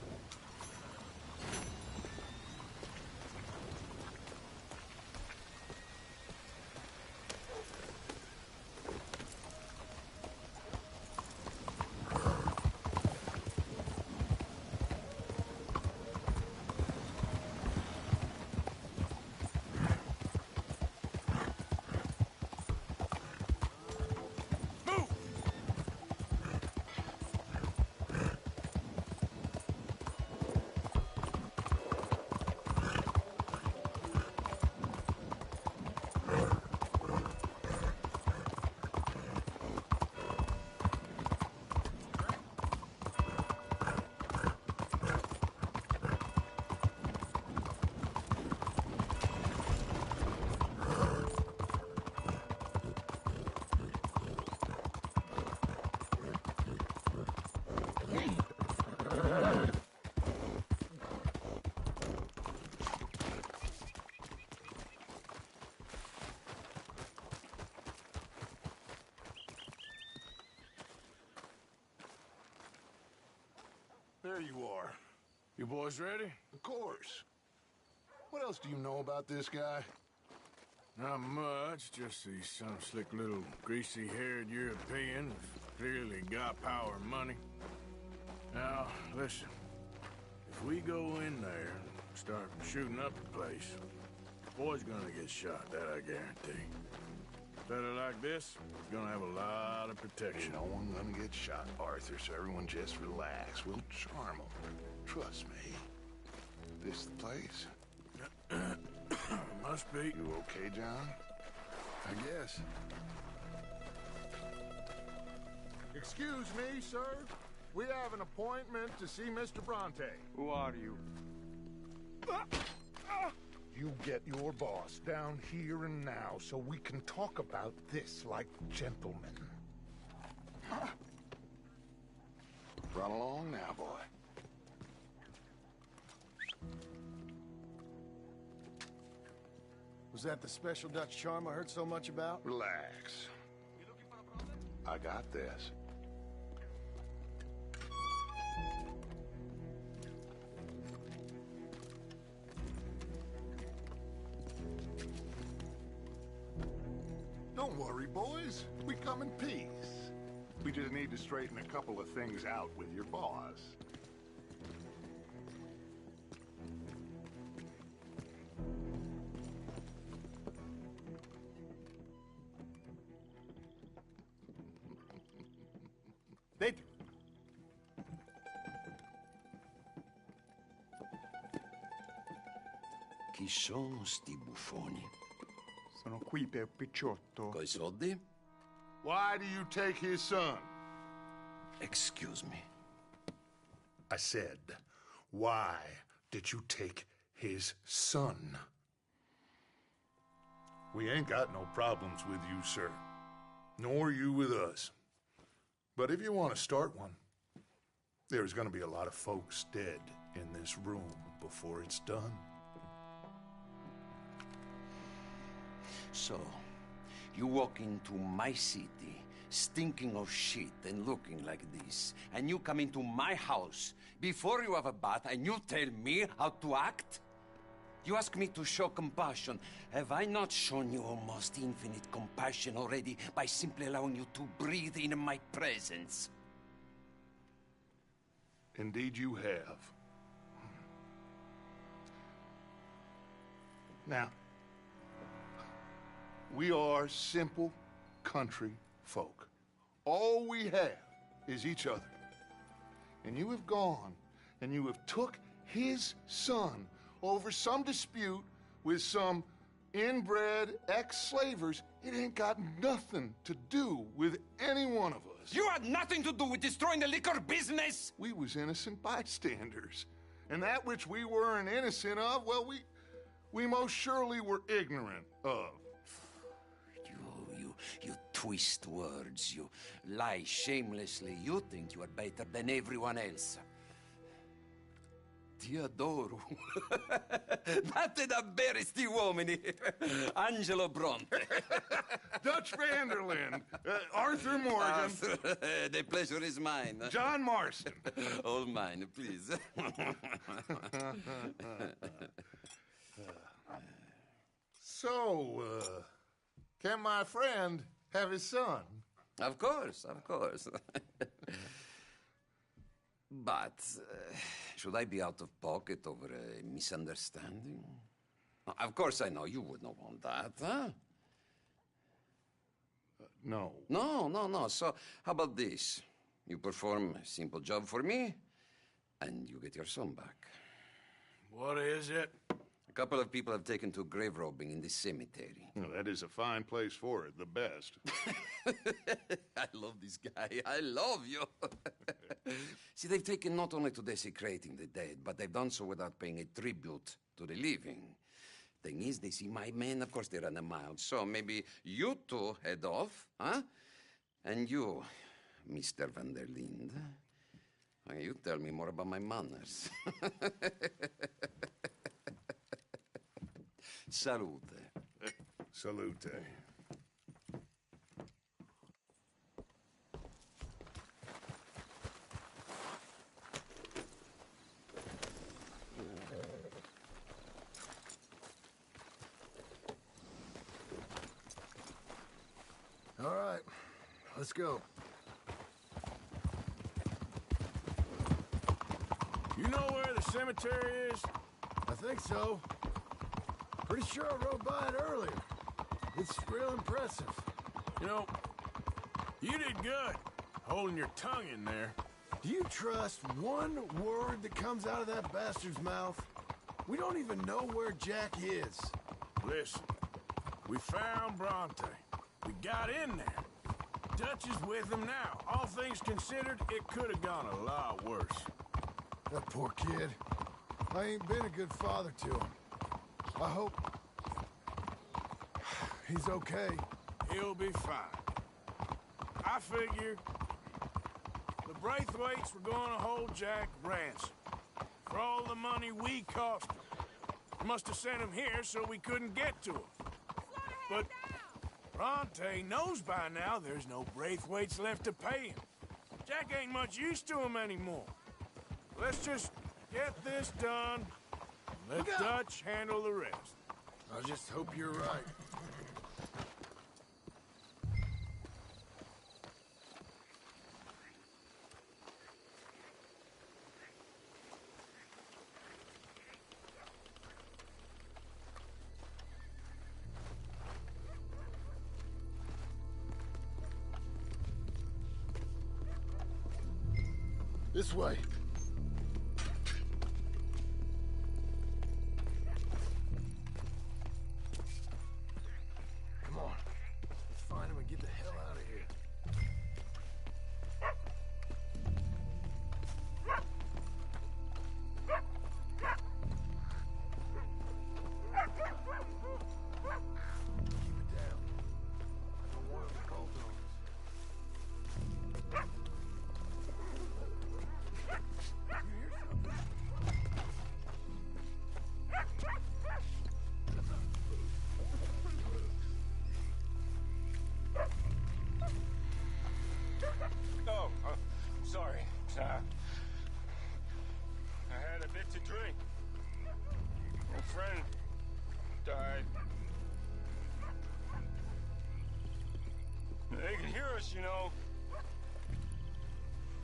There you are. You boys ready? Of course. What else do you know about this guy? Not much, just he's some slick little greasy-haired European who's clearly got power and money. Now, listen. If we go in there and start shooting up the place, the boy's gonna get shot, that I guarantee. A fella like this is gonna have a lot of protection. Ain't no one gonna get shot, Arthur, so everyone just relax. We'll charm them. Trust me. This the place? Must be. You okay, John? I guess. Excuse me, sir. We have an appointment to see Mr. Bronte. Who are you? You get your boss down here and now so we can talk about this like gentlemen. Run along now, boy. Was that the special Dutch charm I heard so much about? Relax. I got this. Don't worry, boys. We come in peace. We just need to straighten a couple of things out with your boss. Dentro. Chi sono sti buffoni? Sono qui per Picciotto. Coi soldi? Why do you take his son? Excuse me. I said, why did you take his son? We ain't got no problems with you, sir. Nor you with us. But if you want to start one, there's going to be a lot of folks dead in this room before it's done. So, you walk into my city, stinking of shit and looking like this, and you come into my house before you have a bath and you tell me how to act? You ask me to show compassion. Have I not shown you almost infinite compassion already by simply allowing you to breathe in my presence? Indeed you have. Now, we are simple country folk. All we have is each other. And you have gone and you have took his son over some dispute with some inbred ex-slavers. It ain't got nothing to do with any one of us. You had nothing to do with destroying the liquor business! We was innocent bystanders. And that which we weren't innocent of, well, we most surely were ignorant of. You twist words, you lie shamelessly. You think you are better than everyone else. Ti adoro. Vattene da bere sti uomini. Angelo Bronte. Dutch Vanderlyn. Arthur Morgan. Arthur, the pleasure is mine. John Marston. All mine, please. So, can my friend have his son? Of course, of course. But, should I be out of pocket over a misunderstanding? Of course I know you would not want that, huh? No. No. So, how about this? You perform a simple job for me, and you get your son back. What is it? A couple of people have taken to grave robbing in this cemetery. Well, that is a fine place for it, the best. I love this guy. I love you. See, they've taken not only to desecrating the dead, but they've done so without paying a tribute to the living. Thing is, they see my men, of course they run a mile. So maybe you two head off, huh? And you, Mr. Van der Linde, you tell me more about my manners. Salute. Salute. All right, let's go. know where the cemetery is? I think so. Pretty sure I rode by it earlier. It's real impressive. You know, you did good, holding your tongue in there. Do you trust one word that comes out of that bastard's mouth? We don't even know where Jack is. Listen, we found Bronte. We got in there. Dutch is with him now. All things considered, it could have gone a lot worse. That poor kid. I ain't been a good father to him. I hope he's okay. He'll be fine. I figure the Braithwaites were going to hold Jack ransom for all the money we cost him. Must have sent him here so we couldn't get to him. But Bronte knows by now there's no Braithwaites left to pay him. Jack ain't much use to him anymore. Let's just get this done. Let Dutch handle the rest. I just hope you're right. This way. Come on. Let's find him and get the hell out of here. Keep it down. I don't want him to bolt on us. Oh, sorry. I had a bit to drink. A friend died. They can hear us, you know.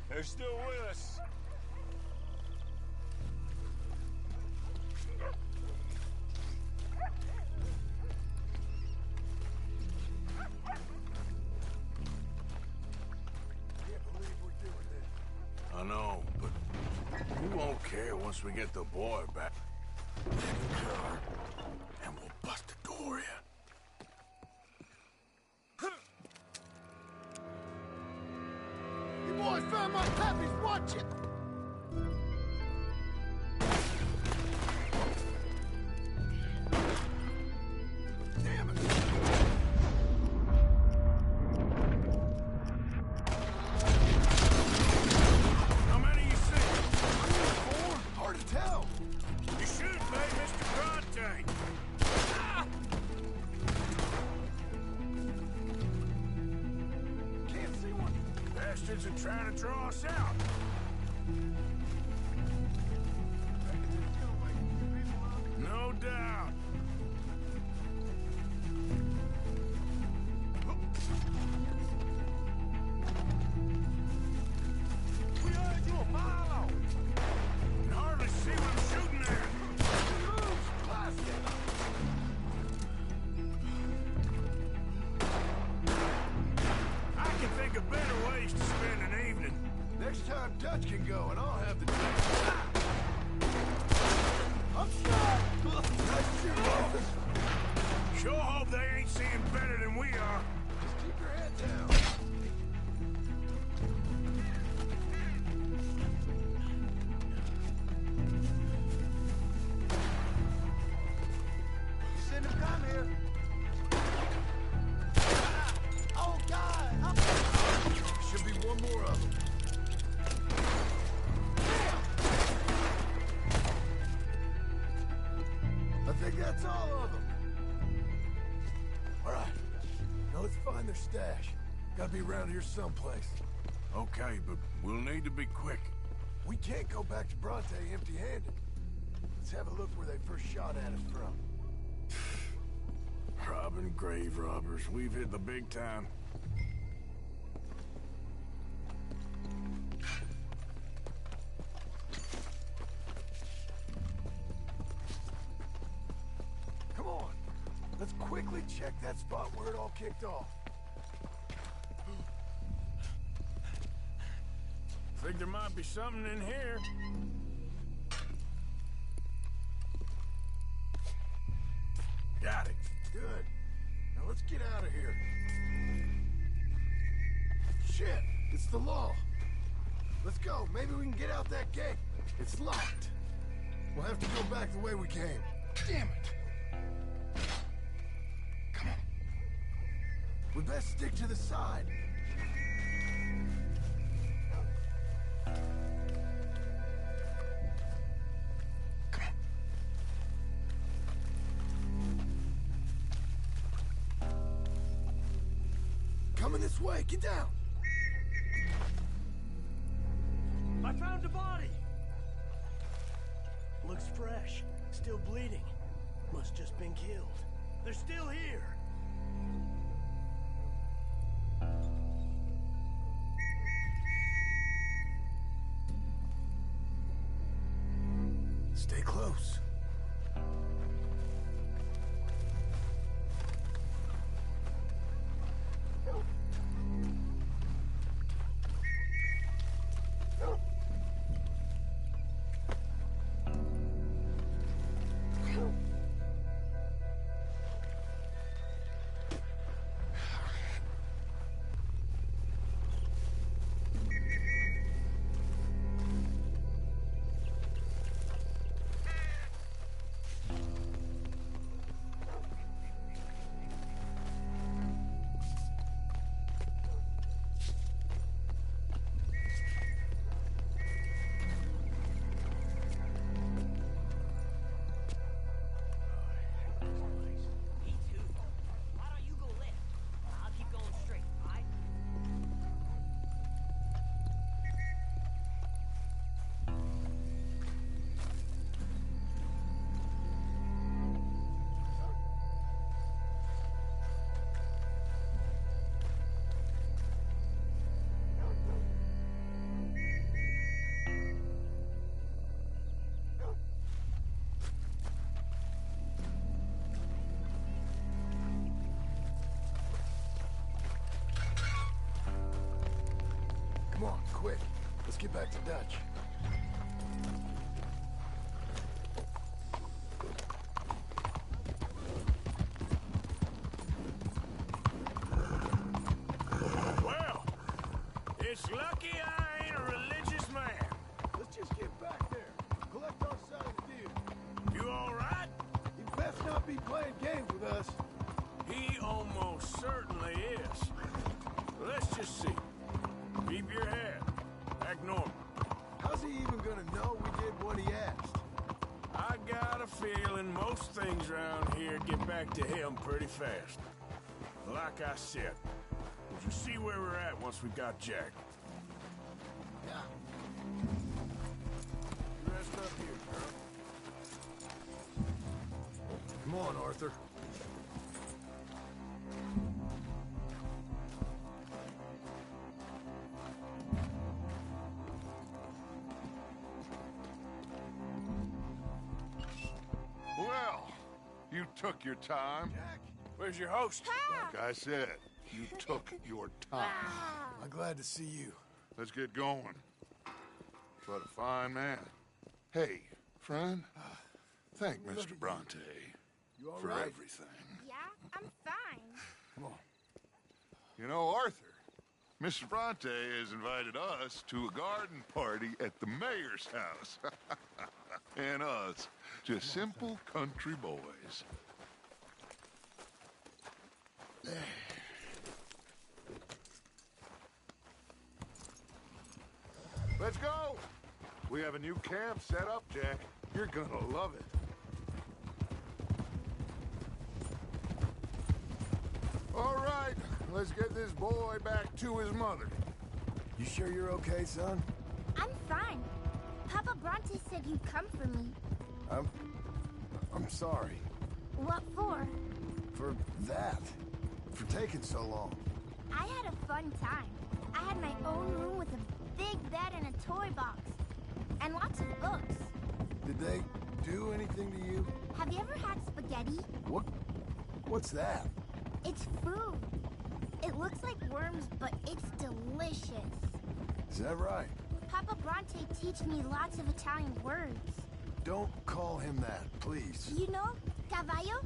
They're still with us. I know, but we won't care once we get the boy back. Take a car, and we'll bust the door in. You boys found my puppies, watch it! Damn it! How many you see? 4? Hard to tell. You should be, Mr. Bronte. Ah! Can't see one. Bastards are trying to draw us out. No doubt. We heard you a mile off. You can hardly see what I'm shooting at. I can think of better ways to spend an evening. Next time Dutch can go, and I'll have the drink. I'm shot! Nice shoot, officer. Sure hope they ain't seeing better than we are. Just keep your head down. You seen him come here? Oh, God! Should be one more of them. I think that's all of them. All right. Now let's find their stash. Gotta be around here someplace. Okay, but we'll need to be quick. We can't go back to Bronte empty-handed. Let's have a look where they first shot at us from. Robbing grave robbers. We've hit the big time. check that spot where it all kicked off. Think there might be something in here. Got it. Good. Now let's get out of here. Shit, it's the law. Let's go. Maybe we can get out that gate. It's locked. We'll have to go back the way we came. Damn it. Come on. We best stick to the side. Coming this way. Get down. I found a body. Looks fresh. Still bleeding. Must just been killed. They're still here. Stay close. Come on, quick. Let's get back to Dutch. Well, it's lucky I ain't a religious man. Let's just get back there. Collect our side of the deal. You all right? You best not be playing games with us. He almost certainly is. Let's just see. Keep your head. Act normal. How's he even gonna know we did what he asked? I got a feeling most things around here get back to him pretty fast. Like I said, we'll just see where we're at once we got Jack. Yeah. You rest up here, girl. Come on, Arthur. Well, you took your time. Jack, where's your host? Like I said, you took your time. I'm glad to see you. Let's get going. What a fine man. Hey, friend, thank Mr. Bronte You all for right? everything. Yeah, I'm fine. Come on. You know, Arthur, Mr. Bronte has invited us to a garden party at the mayor's house. And us, just simple country boys. Let's go! We have a new camp set up, Jack. You're gonna love it. All right, let's get this boy back to his mother. You sure you're okay, son? I'm fine. Papa Bronte said you'd come for me. I'm sorry. What for? For that. For taking so long. I had a fun time. I had my own room with a big bed and a toy box. And lots of books. Did they do anything to you? Have you ever had spaghetti? What What's that? It's food. It looks like worms, but it's delicious. Is that right? Papa Bronte teach me lots of Italian words. Don't call him that, please. You know, caballo?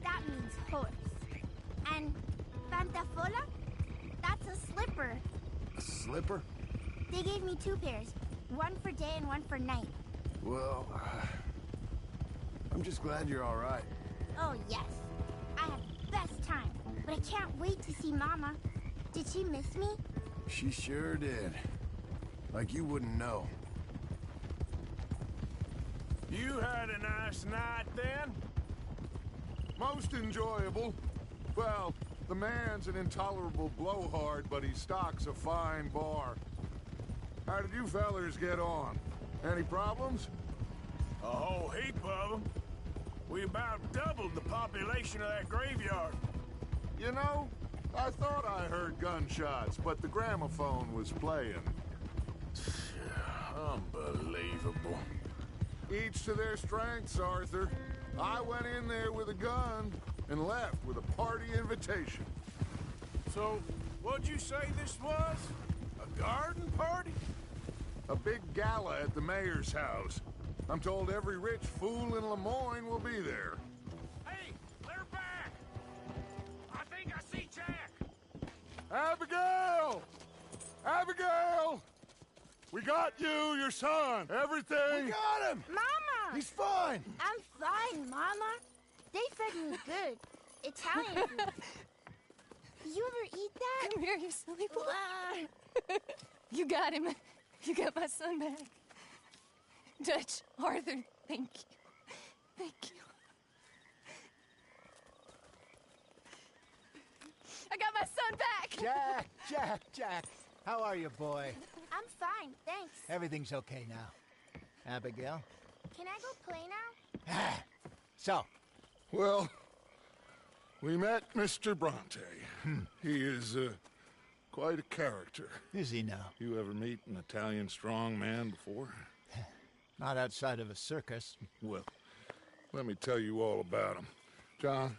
That means horse. And pantafola? That's a slipper. A slipper? They gave me 2 pairs. One for day and one for night. Well, I'm just glad you're all right. Oh, yes. I had the best time. But I can't wait to see Mama. Did she miss me? She sure did. Like you wouldn't know. You had a nice night then? Most enjoyable. Well, the man's an intolerable blowhard, but he stocks a fine bar. How did you fellers get on? Any problems? A whole heap of them. We about doubled the population of that graveyard. You know, I thought I heard gunshots, but the gramophone was playing. Unbelievable. Each to their strengths, Arthur. I went in there with a gun and left with a party invitation. So, what'd you say this was? A garden party? A big gala at the mayor's house. I'm told every rich fool in Lemoyne will be there. Hey, they're back! I think I see Jack! Abigail! Abigail! We got you, your son, everything! We got him! Mama! He's fine! I'm fine, Mama. They fed me good. Italian food. Did you ever eat that? Come here, you silly boy. You got him. You got my son back. Dutch, Arthur, thank you. Thank you. I got my son back! Jack. How are you, boy? I'm fine, thanks. Everything's okay now. Abigail? Can I go play now? So? Well, we met Mr. Bronte. He is, quite a character. Is he now? You ever meet an Italian strong man before? Not outside of a circus. Well, let me tell you all about him. John,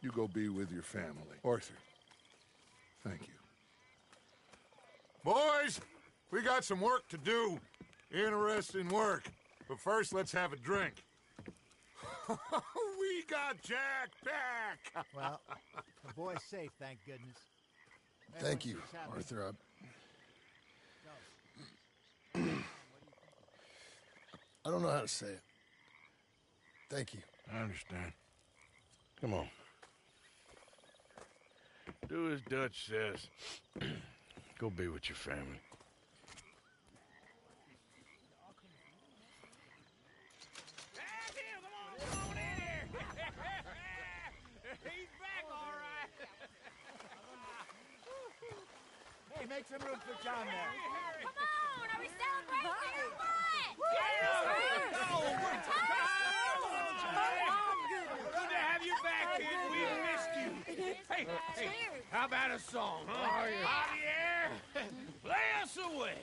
you go be with your family. Arthur, thank you. Boys, we got some work to do. Interesting work. But first, let's have a drink. We got Jack back! Well, the boy's safe, thank goodness. Thank you, Arthur. I don't know how to say it. Thank you. I understand. Come on. Do as Dutch says. Go be with your family. He's back, all right. Hey, make some room for John there. Come on, are we celebrating or what? Good to have you back, kid. We missed you. Hey, how about a song, huh? Javier, play us away.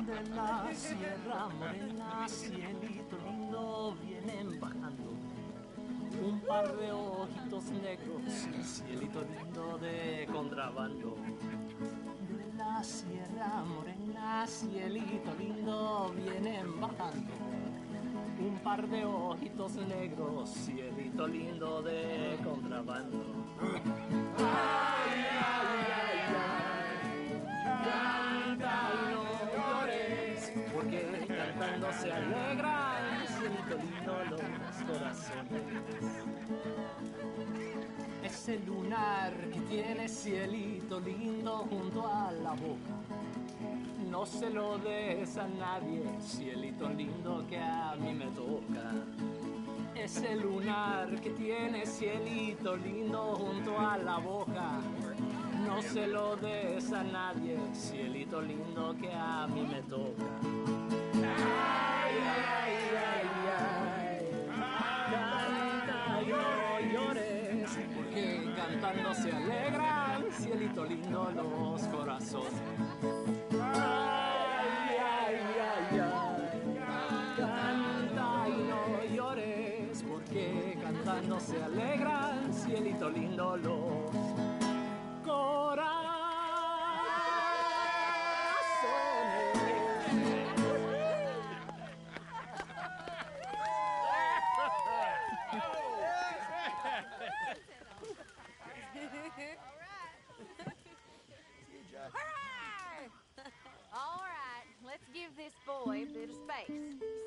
De la Sierra Morena, cielito lindo, vienen bajando un par de ojitos negros, cielito lindo de contrabando. De la Sierra Morena, cielito lindo, vienen bajando un par de ojitos negros, cielito lindo de contrabando. Ay, ay, ay, ay, canta y no llores, porque cantando se alegran, cielito lindo, los corazones. Ese lunar que tiene cielito lindo junto a la boca, no se lo des a nadie, cielito lindo que a mí me toca. Ese lunar que tiene cielito lindo junto a la boca, no se lo des a nadie, cielito lindo que a mí me toca. Ay, ay, ay, ay, canta y no llores, porque cantando se alegran, cielito lindo, los corazones. Ay, ay, ay, ay, canta y no alegran, cielito lindo, los All right, let's give this boy a bit of space.